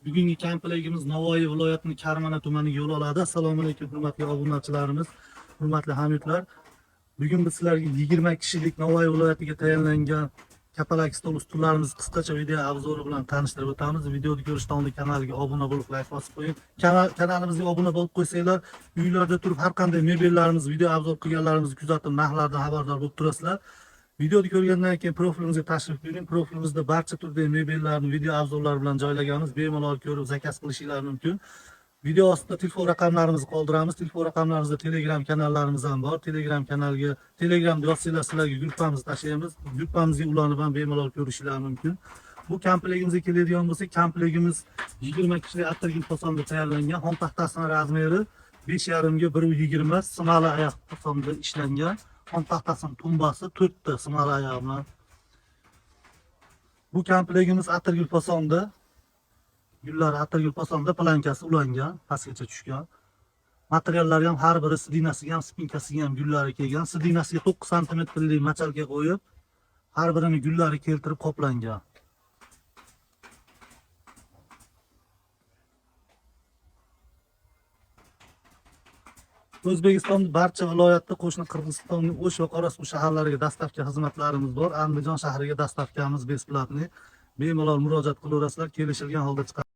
Bugungi kompleksimiz Navoiy viloyatining Karmana tumaniga yo'l oladi. Assalomu alaykum hurmatli obunachilarimiz, hurmatli hamyurtlar. Bugun biz sizlarga 20 kishilik Navoiy viloyatiga tayinlangan kapalak stol ustunlarimiz qisqacha video obzori bilan tanishtirib o'tamiz. Videoni ko'rishdan oldin kanalga obuna bo'lib, like bosib qo'ying. Kanalimizga obuna bo'lib qo'ysanglar, uylarda turib har qanday mebellarimiz, video obzor qilganlarimizni kuzatib, narxlardan xabardor bo'lib turasizlar. Videoni ko'rgandan keyin profilimizga tashrif buyuring. Profilimizda barcha turdagi mebellarni video obzorlar bilan joylaganmiz. Bemalol ko'rib zakaz qilishingiz mumkin. Video ostida telefon raqamlarimizni qoldiramiz. Telefon raqamlarimizda Telegram kanallarimiz ham bor. Telegram kanalga, Telegram yozsanglar sizlarga gruppamizni tashlaymiz. Gruppamizga ulanib ham bemalol ko'rishingiz mumkin. Bu kompleksimizga keladigan bo'lsak, kompleksimiz 20 kishilik atirgul fasonda tayyorlangan. Xom taxtasining razmeri 5,5 ga 1,20 simali oyoq fasonda ishlangan. Xom taxtasining tumbasi 4 ta simali oyoq bilan. Bu kompleksimiz atirgul fasonda, gullar atirgul fasonda plankasi ulangan, pastgacha tushgan. Materiallari ham har biri sidinasiga ham, spinkasiga ham gullari kelgan. Sidinasiga 9 sm machalga qo'yib, har birini gullari keltirib qoplangan. O'zbekistonning barcha viloyatda, qo'shni Qirg'izistonning O'sh va Qorasuv shaharlariga dastavka xizmatlarimiz bor. Andijon shahriga dastavkamiz besplatniy. Bemalol murojaat qilaverasizlar, kelishilgan holda chiqadi.